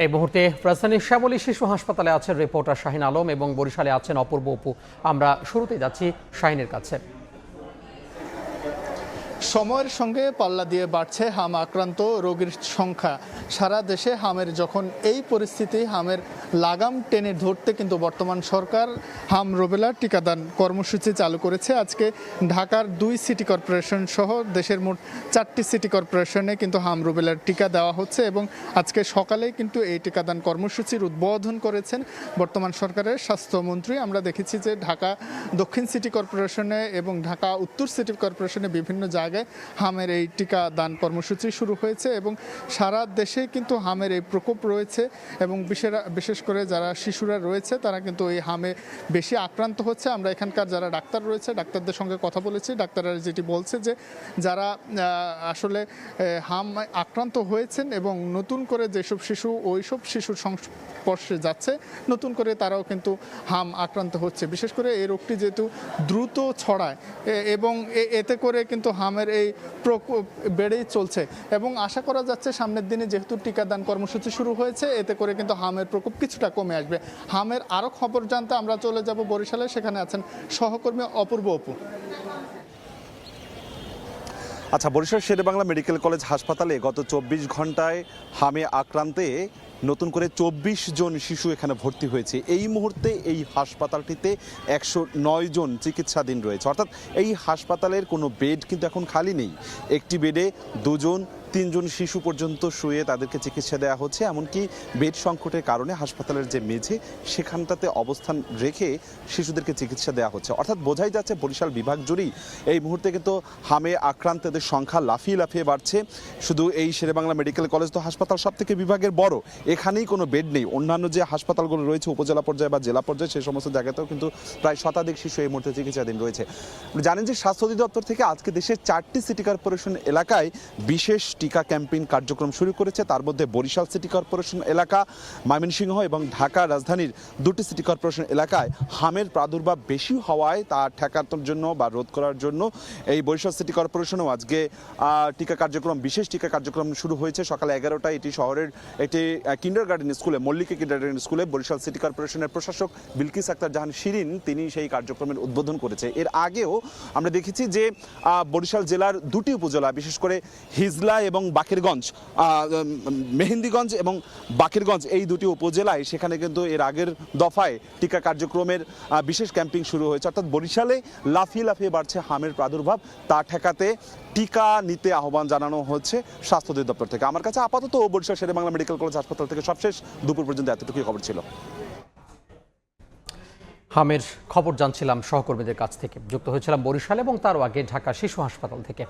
এই মুহূর্তে রাজধানীর শ্যামলী শিশু হাসপাতালে আছেন রিপোর্টার শাহিন আলম এবং বরিশালে আছেন অপূর্ব অপু। আমরা শুরুতেই যাচ্ছি শাহিনের কাছে। সময়ের সঙ্গে পাল্লা দিয়ে বাড়ছে হাম আক্রান্ত রোগীর সংখ্যা। সারা দেশে হামের যখন এই পরিস্থিতি, হামের লাগাম টেনে ধরতে কিন্তু বর্তমান সরকার হাম রুবেলা টিকাদান কর্মসূচি চালু করেছে। আজকে ঢাকার 2 সিটি কর্পোরেশন সহ দেশের মোট 4টি সিটি কর্পোরেশনে কিন্তু হাম রুবেলার টিকা দেওয়া হচ্ছে এবং আজকে সকালেই কিন্তু এই টিকাদান কর্মসূচির উদ্বোধন করেছেন বর্তমান সরকারের স্বাস্থ্যমন্ত্রী। আমরা দেখেছি যে ঢাকা দক্ষিণ সিটি কর্পোরেশনে এবং ঢাকা উত্তর সিটি কর্পোরেশনে বিভিন্ন জায়গায় হামের এই টিকা দান কর্মসূচি শুরু হয়েছে এবং সারা দেশে কিন্তু হামের এই প্রকোপ রয়েছে এবং বিশেষ করে যারা শিশুরা রয়েছে তারা কিন্তু এই হামে বেশি আক্রান্ত হচ্ছে। আমরা এখানকার যারা ডাক্তার রয়েছে ডাক্তারদের সঙ্গে কথা বলেছি। ডাক্তাররা যেটি বলছে যে যারা আসলে হাম আক্রান্ত হয়েছেন এবং নতুন করে যেসব শিশু ওইসব শিশুর সংস্পর্শে যাচ্ছে নতুন করে তারাও কিন্তু হাম আক্রান্ত হচ্ছে। বিশেষ করে এই রোগটি যেহেতু দ্রুত ছড়ায় এবং এতে করে কিন্তু হামের এই প্রকোপ বেড়েই চলছে এবং আশা করা যাচ্ছে সামনের দিনে যেহেতু টিকাদান কর্মসূচি শুরু হয়েছে এতে করে কিন্তু হামের প্রকোপ কিছুটা কমে আসবে। হামের আরও খবর জানতে আমরা চলে যাব বরিশালে, সেখানে আছেন সহকর্মী অপূর্ব অপু। আচ্ছা, বরিশাল শেরেবাংলা মেডিকেল কলেজ হাসপাতালে গত 24 ঘন্টায় হামে আক্রান্তে নতুন করে 24 জন শিশু এখানে ভর্তি হয়েছে। এই মুহূর্তে এই হাসপাতালটিতে 109 জন চিকিৎসাধীন রয়েছে, অর্থাৎ এই হাসপাতালের কোনো বেড কিন্তু এখন খালি নেই। একটি বেডে 2 জন 3 জন শিশু পর্যন্ত শুয়ে তাদেরকে চিকিৎসা দেওয়া হচ্ছে। এমনকি বেড সংকটের কারণে হাসপাতালের যে মেঝে সেখানটাতে অবস্থান রেখে শিশুদেরকে চিকিৎসা দেওয়া হচ্ছে। অর্থাৎ বোঝাই যাচ্ছে বরিশাল বিভাগ জুড়েই এই মুহূর্তে কিন্তু হামে আক্রান্তদের সংখ্যা লাফিয়ে লাফিয়ে বাড়ছে। শুধু এই শেরেবাংলা মেডিকেল কলেজ তো হাসপাতাল সব থেকে বিভাগের বড়, এখানেই কোনো বেড নেই। অন্যান্য যে হাসপাতালগুলো রয়েছে উপজেলা পর্যায়ে বা জেলা পর্যায়ে সেই সমস্ত জায়গাতেও কিন্তু প্রায় শতাধিক শিশু এই মুহূর্তে চিকিৎসাধীন রয়েছে। জানেন যে স্বাস্থ্য অধিদপ্তর থেকে আজকে দেশের 4টি সিটি কর্পোরেশন এলাকায় বিশেষ টিকা ক্যাম্পেইন কার্যক্রম শুরু করেছে। তার মধ্যে বরিশাল সিটি কর্পোরেশন এলাকা, ময়মনসিংহ এবং ঢাকা রাজধানীর 2টি সিটি কর্পোরেশন এলাকায় হামের প্রাদুর্ভাব বেশি হওয়ায় তা ঠেকানোর জন্য বা রোধ করার জন্য এই বরিশাল সিটি কর্পোরেশনেও আজকে টিকা কার্যক্রম, বিশেষ টিকা কার্যক্রম শুরু হয়েছে। সকাল 11টায় এটি শহরের একটি কিন্ডারগার্টেন স্কুলে, মল্লিকা কিন্ডারগার্টেন স্কুলে বরিশাল সিটি কর্পোরেশনের প্রশাসক বিলকিস আক্তার জাহান শিরিন তিনি সেই কার্যক্রমের উদ্বোধন করেছে। এর আগেও আমরা দেখেছি যে বরিশাল জেলার 2টি উপজেলা, বিশেষ করে হিজলা এবং বাকেরগঞ্জ, মেহেন্দিগঞ্জ এবং বাকেরগঞ্জ, এই 2টি উপজেলায় সেখানে কিন্তু এর আগের দফায় টিকা কার্যক্রমের বিশেষ ক্যাম্পিং শুরু হয়েছে। অর্থাৎ বরিশালে লাফিয়ে লাফিয়ে বাড়ছে হামের প্রাদুর্ভাব, তা ঠেকাতে টিকা নিতে আহ্বান জানানো হচ্ছে স্বাস্থ্য অধিদপ্তর থেকে। আমার কাছে আপাতত বরিশাল শেরেবাংলা মেডিকেল কলেজ হাসপাতাল থেকে সবশেষ দুপুর পর্যন্ত এতটুকুই খবর ছিল। হামের খবর জানছিলাম সহকর্মীদের কাছ থেকে, যুক্ত হয়েছিলাম বরিশাল এবং তারও আগে ঢাকা শিশু হাসপাতাল থেকে।